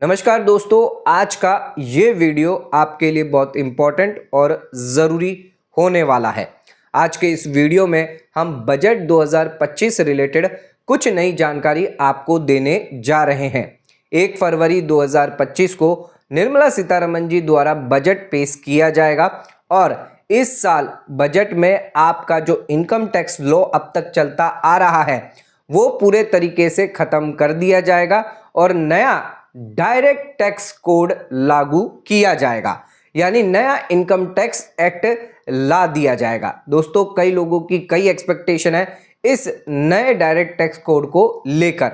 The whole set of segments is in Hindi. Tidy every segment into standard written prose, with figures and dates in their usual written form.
नमस्कार दोस्तों, आज का ये वीडियो आपके लिए बहुत इम्पोर्टेंट और ज़रूरी होने वाला है। आज के इस वीडियो में हम बजट 2025 से रिलेटेड कुछ नई जानकारी आपको देने जा रहे हैं। 1 फरवरी 2025 को निर्मला सीतारमण जी द्वारा बजट पेश किया जाएगा और इस साल बजट में आपका जो इनकम टैक्स लॉ अब तक चलता आ रहा है वो पूरे तरीके से ख़त्म कर दिया जाएगा और नया डायरेक्ट टैक्स कोड लागू किया जाएगा, यानी नया इनकम टैक्स एक्ट ला दिया जाएगा। दोस्तों, कई लोगों की कई एक्सपेक्टेशन है इस नए डायरेक्ट टैक्स कोड को लेकर।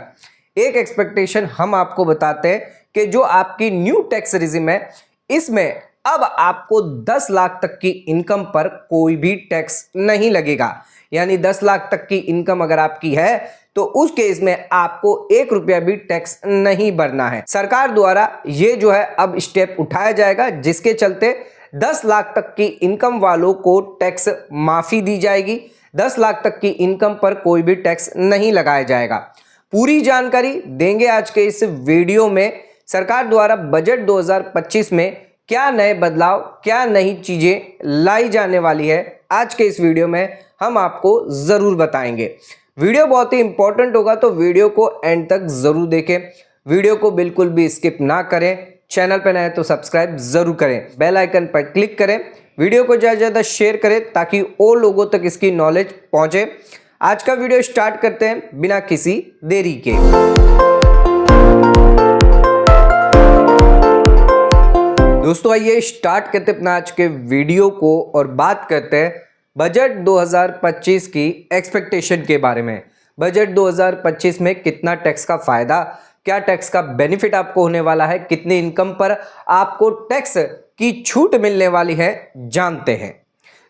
एक एक्सपेक्टेशन हम आपको बताते हैं कि जो आपकी न्यू टैक्स रिजिम है इसमें अब आपको 10 लाख तक की इनकम पर कोई भी टैक्स नहीं लगेगा। यानी 10 लाख तक की इनकम अगर आपकी है तो उस केस में आपको 1 रुपया भी टैक्स नहीं भरना है। सरकार द्वारा ये जो है अब स्टेप उठाया जाएगा, जिसके चलते 10 लाख तक की इनकम वालों को टैक्स माफी दी जाएगी। 10 लाख तक की इनकम पर कोई भी टैक्स नहीं लगाया जाएगा। पूरी जानकारी देंगे आज के इस वीडियो में। सरकार द्वारा बजट 2025 में क्या नए बदलाव, क्या नई चीजें लाई जाने वाली है, आज के इस वीडियो में हम आपको जरूर बताएंगे। वीडियो बहुत ही इंपॉर्टेंट होगा, तो वीडियो को एंड तक जरूर देखें। वीडियो को बिल्कुल भी स्किप ना करें। चैनल पर नए तो सब्सक्राइब जरूर करें, बेल आइकन पर क्लिक करें, वीडियो को ज़्यादा से ज़्यादा शेयर करें ताकि और लोगों तक इसकी नॉलेज पहुंचे। आज का वीडियो स्टार्ट करते हैं बिना किसी देरी के। दोस्तों, आइए स्टार्ट करते अपना आज के वीडियो को और बात करते हैं बजट 2025 की एक्सपेक्टेशन के बारे में। बजट 2025 में कितना टैक्स का फायदा, क्या टैक्स का बेनिफिट आपको होने वाला है, कितनी इनकम पर आपको टैक्स की छूट मिलने वाली है, जानते हैं।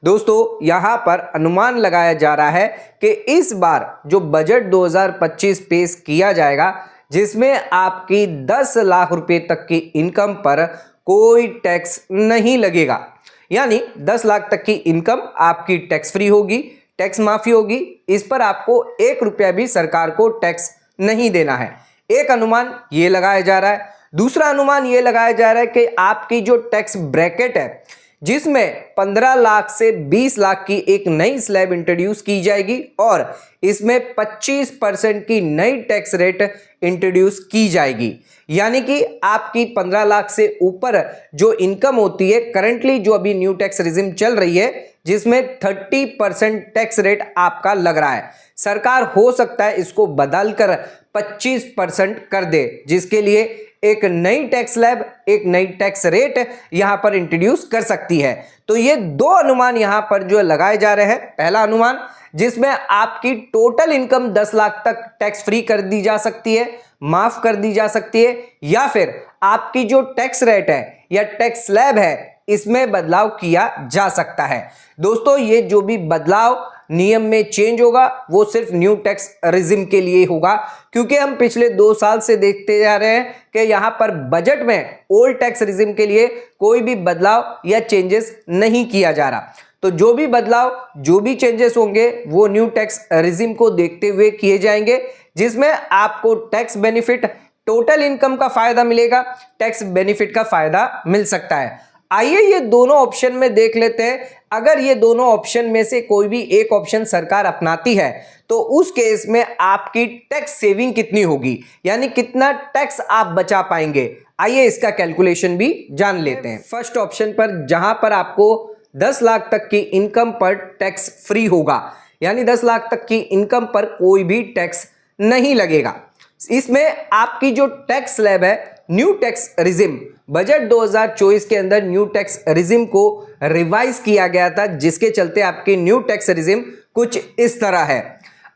दोस्तों, यहां पर अनुमान लगाया जा रहा है कि इस बार जो बजट 2025 पेश किया जाएगा जिसमें आपकी 10 लाख रुपए तक की इनकम पर कोई टैक्स नहीं लगेगा। यानी 10 लाख तक की इनकम आपकी टैक्स फ्री होगी, टैक्स माफी होगी। इस पर आपको 1 रुपया भी सरकार को टैक्स नहीं देना है। एक अनुमान ये लगाया जा रहा है। दूसरा अनुमान ये लगाया जा रहा है कि आपकी जो टैक्स ब्रैकेट है जिसमें 15 लाख से 20 लाख की एक नई स्लैब इंट्रोड्यूस की जाएगी और इसमें 25% की नई टैक्स रेट इंट्रोड्यूस की जाएगी। यानी कि आपकी 15 लाख से ऊपर जो इनकम होती है, करंटली जो अभी न्यू टैक्स रिजिम चल रही है जिसमें 30% टैक्स रेट आपका लग रहा है, सरकार हो सकता है इसको बदलकर 25% कर दे, जिसके लिए एक नई टैक्स स्लैब, एक नई टैक्स रेट यहां पर इंट्रोड्यूस कर सकती है। तो ये दो अनुमान यहां पर जो लगाए जा रहे हैं। पहला अनुमान जिसमें आपकी टोटल इनकम 10 लाख तक टैक्स फ्री कर दी जा सकती है, माफ कर दी जा सकती है, या फिर आपकी जो टैक्स रेट है या टैक्स स्लैब है इसमें बदलाव किया जा सकता है। दोस्तों, ये जो भी बदलाव नियम में चेंज होगा वो सिर्फ न्यू टैक्स रिजिम के लिए होगा, क्योंकि हम पिछले 2 साल से देखते जा रहे हैं कि यहां पर बजट में ओल्ड टैक्स रिजिम के लिए कोई भी बदलाव या चेंजेस नहीं किया जा रहा। तो जो भी बदलाव, जो भी चेंजेस होंगे वो न्यू टैक्स रिजिम को देखते हुए किए जाएंगे, जिसमें आपको टैक्स बेनिफिट, टोटल इनकम का फायदा मिलेगा, टैक्स बेनिफिट का फायदा मिल सकता है। आइए ये दोनों ऑप्शन में देख लेते हैं। अगर ये दोनों ऑप्शन में से कोई भी एक ऑप्शन सरकार अपनाती है तो उस केस में आपकी टैक्स सेविंग कितनी होगी, यानी कितना टैक्स आप बचा पाएंगे। आइए इसका कैलकुलेशन भी जान लेते हैं। फर्स्ट ऑप्शन पर जहां पर आपको 10 लाख तक की इनकम पर टैक्स फ्री होगा, यानी 10 लाख तक की इनकम पर कोई भी टैक्स नहीं लगेगा। इसमें आपकी जो टैक्स स्लैब है, न्यू टैक्स रिजिम, बजट 2024 के अंदर न्यू टैक्स रिजिम को रिवाइज किया गया था, जिसके चलते आपकी न्यू टैक्स रिजिम कुछ इस तरह है।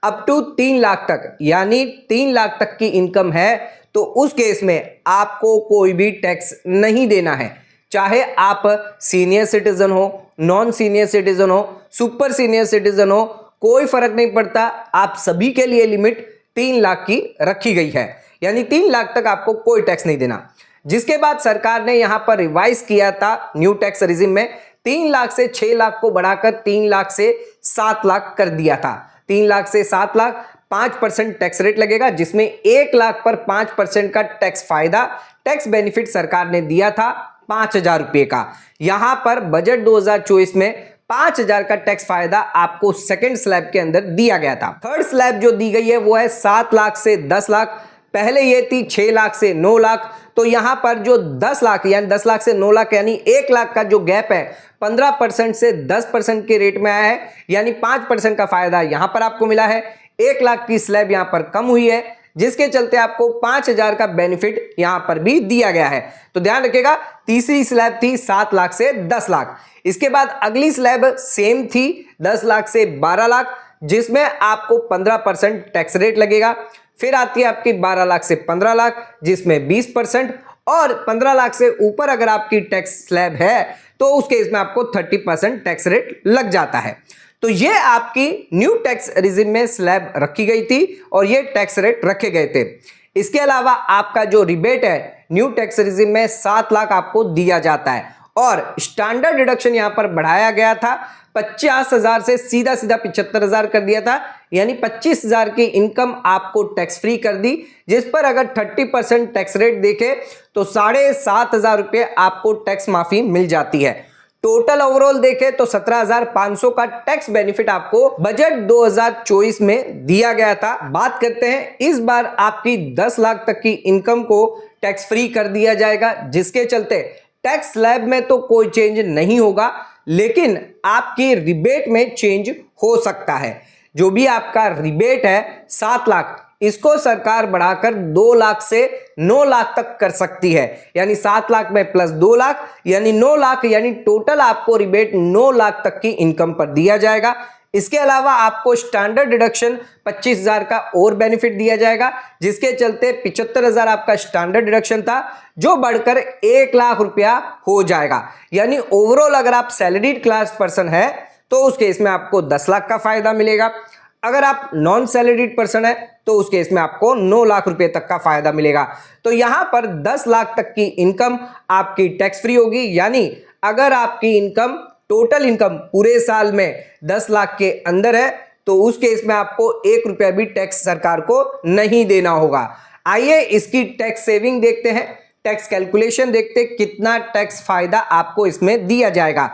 अप टू 3 लाख तक, यानी 3 लाख तक की इनकम है तो उस केस में आपको कोई भी टैक्स नहीं देना है। चाहे आप सीनियर सिटीजन हो, नॉन सीनियर सिटीजन हो, सुपर सीनियर सिटीजन हो, कोई फर्क नहीं पड़ता। आप सभी के लिए लिमिट 3 लाख की रखी गई है, यानी 3 लाख तक आपको कोई टैक्स नहीं देना। जिसके बाद सरकार ने यहां पर रिवाइज किया था न्यू टैक्स रिजिम में, 3 लाख से 6 लाख को बढ़ाकर 3 लाख से 7 लाख कर दिया था। 3 लाख से 7 लाख 5% टैक्स रेट लगेगा, जिसमें 1 लाख पर 5% का टैक्स फायदा, टैक्स बेनिफिट सरकार ने दिया था 5,000 रुपए का। यहां पर बजट 2024 में 5,000 का टैक्स फायदा आपको सेकंड स्लैब के अंदर दिया गया था। थर्ड स्लैब जो दी गई है वो है 7 लाख से 10 लाख। पहले ये थी 6 लाख से 9 लाख। तो यहां पर जो 10 लाख यानी 10 लाख से 9 लाख यानी 1 लाख का जो गैप है 15% से 10% के रेट में आया है, यानी 5% का फायदा यहां पर आपको मिला है। 1 लाख की स्लैब यहां पर कम हुई है, जिसके चलते आपको 5,000 का बेनिफिट यहां पर भी दिया गया है। तो ध्यान रखिएगा, तीसरी स्लैब थी 7 लाख से 10 लाख। इसके बाद अगली स्लैब सेम थी 10 लाख से 12 लाख, जिसमें आपको 15% टैक्स रेट लगेगा। फिर आती है आपकी 12 लाख से 15 लाख, जिसमें 20%, और 15 लाख से ऊपर अगर आपकी टैक्स स्लैब है तो उस केस में आपको 30% टैक्स रेट लग जाता है। तो ये आपकी न्यू टैक्स रिजिम में स्लैब रखी गई थी और ये टैक्स रेट रखे गए थे। इसके अलावा आपका जो रिबेट है न्यू टैक्स रिजिम में 7 लाख आपको दिया जाता है, और स्टैंडर्ड डिडक्शन यहां पर बढ़ाया गया था 50,000 से सीधा 75,000 कर दिया था, यानी 25,000 की इनकम आपको टैक्स फ्री कर दी, जिस पर अगर 30% टैक्स रेट देखे तो 7,500 रुपए आपको टैक्स माफी मिल जाती है। टोटल ओवरऑल देखे तो 17,500 का टैक्स बेनिफिट आपको बजट 2024 में दिया गया था। बात करते हैं इस बार आपकी 10 लाख तक की इनकम को टैक्स फ्री कर दिया जाएगा, जिसके चलते टैक्स स्लैब में तो कोई चेंज नहीं होगा, लेकिन आपकी रिबेट में चेंज हो सकता है। जो भी आपका रिबेट है 7 लाख, इसको सरकार बढ़ाकर 2 लाख से 9 लाख तक कर सकती है, यानी 7 लाख में प्लस 2 लाख यानी 9 लाख, यानी टोटल आपको रिबेट 9 लाख तक की इनकम पर दिया जाएगा। इसके अलावा आपको स्टैंडर्ड डिडक्शन 25,000 का और बेनिफिट दिया जाएगा, जिसके चलते 75,000 आपका स्टैंडर्ड डिडक्शन था, जो बढ़कर 1 लाख रुपया हो जाएगा। यानी ओवरऑल अगर आप सैलरीड क्लास पर्सन है तो उस केस में आपको 10 लाख का फायदा मिलेगा। अगर आप नॉन सैलरीड पर्सन है तो उस केस में आपको 9 लाख रुपए तक का फायदा मिलेगा। तो यहां पर 10 लाख तक की इनकम आपकी टैक्स फ्री होगी, यानी अगर आपकी इनकम टोटल इनकम पूरे साल में 10 लाख के अंदर है तो उस केस में आपको 1 रुपया भी टैक्स सरकार को नहीं देना होगा। आइए इसकी टैक्स सेविंग देखते हैं, टैक्स कैलकुलेशन देखते हैं, कितना टैक्स फायदा आपको इसमें दिया जाएगा।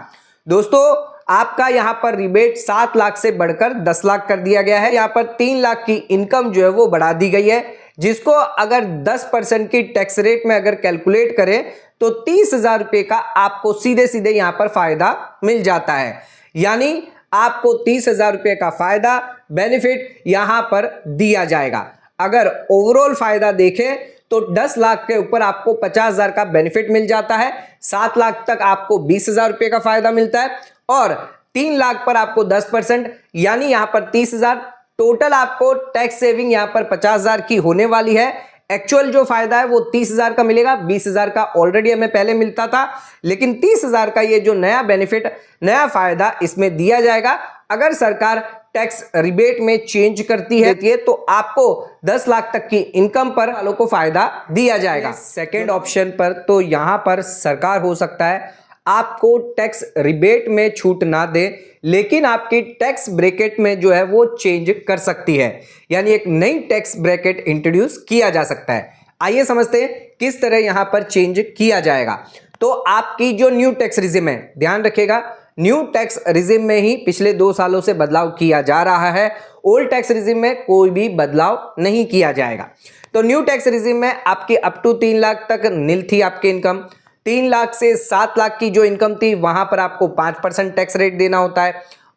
दोस्तों आपका यहां पर रिबेट 7 लाख से बढ़कर 10 लाख कर दिया गया है। यहां पर 3 लाख की इनकम जो है वो बढ़ा दी गई है, जिसको अगर 10% की टैक्स रेट में अगर कैलकुलेट करें तो 30,000 रुपए का आपको सीधे सीधे यहां पर फायदा मिल जाता है। यानी आपको 30,000 रुपए का फायदा बेनिफिट यहां पर दिया जाएगा। अगर ओवरऑल फायदा देखें तो 10 लाख के ऊपर आपको 50,000 का बेनिफिट मिल जाता है, 7 लाख तक आपको 20,000 रुपए का फायदा मिलता है, और 3 लाख पर आपको 10% यानी यहां पर 30,000। टोटल आपको टैक्स सेविंग यहां पर 50,000 की होने वाली है। एक्चुअल जो फायदा है वो 30,000 का मिलेगा, 20,000 का ऑलरेडी हमें पहले मिलता था, लेकिन 30,000 का ये जो नया बेनिफिट, नया फायदा इसमें दिया जाएगा। अगर सरकार टैक्स रिबेट में चेंज करती है तो आपको 10 लाख तक की इनकम पर वालों को फायदा दिया जाएगा। सेकेंड ऑप्शन पर तो यहां पर सरकार हो सकता है आपको टैक्स रिबेट में छूट ना दे, लेकिन आपकी टैक्स ब्रैकेट में जो है वो चेंज कर सकती है, यानी एक नई टैक्स ब्रैकेट इंट्रोड्यूस किया जा सकता है। आइए समझते हैं किस तरह यहां पर चेंज किया जाएगा। तो आपकी जो न्यू टैक्स रिजिम है, ध्यान रखिएगा, न्यू टैक्स रिजिम में ही पिछले 2 सालों से बदलाव किया जा रहा है, ओल्ड टैक्स रिजिम में कोई भी बदलाव नहीं किया जाएगा। तो न्यू टैक्स रिजिम में आपकी अप टू 3 लाख तक नील थी आपकी इनकम। 3 लाख से 7 लाख की जो इनकम थी वहां पर आपको 5% टैक्स रेट देना होता है,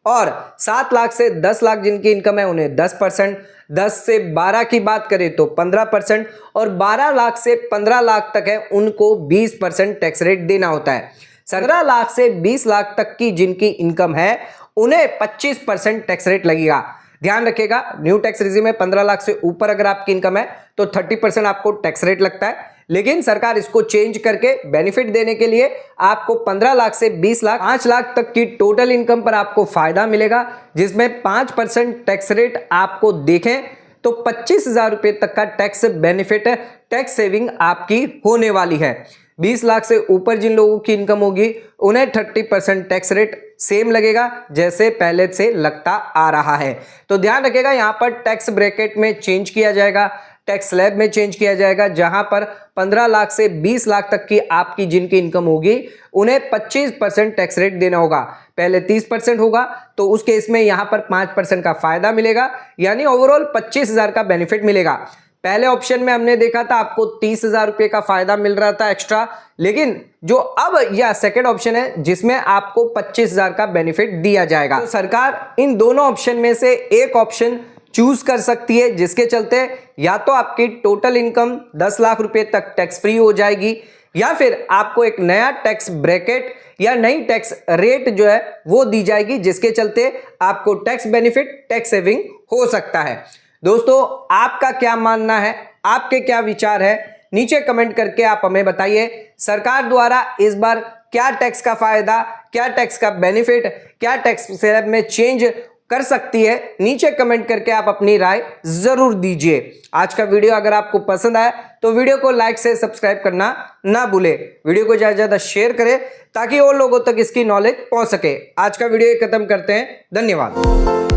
और 7 लाख से 10 लाख जिनकी इनकम है उन्हें 10%, 10 से 12 की बात करें तो 15%, और 12 लाख से 15 लाख तक है उनको 20% टैक्स रेट देना होता है। 17 लाख से 20 लाख तक की जिनकी इनकम है उन्हें 25% टैक्स रेट लगेगा। ध्यान रखिएगा, न्यू टैक्स रिजिम में 15 लाख से ऊपर अगर आपकी इनकम है तो 30% आपको टैक्स रेट लगता है, लेकिन सरकार इसको चेंज करके बेनिफिट देने के लिए आपको 15 लाख से 20 लाख 5 लाख तक की टोटल इनकम पर आपको फायदा मिलेगा, जिसमें 5% टैक्स रेट आपको देखें तो 25,000 रुपए तक का टैक्स बेनिफिट, टैक्स सेविंग आपकी होने वाली है। 20 लाख से ऊपर जिन लोगों की इनकम होगी उन्हें 30% टैक्स रेट सेम लगेगा जैसे पहले से लगता आ रहा है। तो ध्यान रखिएगा, यहाँ पर टैक्स ब्रैकेट में चेंज किया जाएगा, टैक्स स्लैब में चेंज किया जाएगा, जहां पर 15 लाख से 20 लाख तक की आपकी जिनकी इनकम होगी उन्हें 25% टैक्स रेट देना होगा। पहले 30% होगा, तो उस केस में यहां पर 5% का फायदा मिलेगा, यानी ओवरऑल 25,000 का बेनिफिट मिलेगा। पहले ऑप्शन में हमने देखा था आपको 30,000 रुपए का फायदा मिल रहा था एक्स्ट्रा, लेकिन जो अब यह सेकेंड ऑप्शन है जिसमें आपको 25,000 का बेनिफिट दिया जाएगा। तो सरकार इन दोनों ऑप्शन में से एक ऑप्शन चूज कर सकती है, जिसके चलते या तो आपकी टोटल इनकम 10 लाख रुपए तक टैक्स फ्री हो जाएगी, या फिर आपको एक नया टैक्स ब्रैकेट या नई टैक्स रेट जो है वो दी जाएगी, जिसके चलते आपको टैक्स बेनिफिट, टैक्स सेविंग हो सकता है। दोस्तों, आपका क्या मानना है, आपके क्या विचार है, नीचे कमेंट करके आप हमें बताइए। सरकार द्वारा इस बार क्या टैक्स का फायदा, क्या टैक्स का बेनिफिट, क्या टैक्स स्लैब में चेंज कर सकती है, नीचे कमेंट करके आप अपनी राय जरूर दीजिए। आज का वीडियो अगर आपको पसंद आया तो वीडियो को लाइक से सब्सक्राइब करना ना भूले, वीडियो को ज्यादा ज्यादा शेयर करें ताकि और लोगों तक इसकी नॉलेज पहुंच सके। आज का वीडियो खत्म करते हैं, धन्यवाद।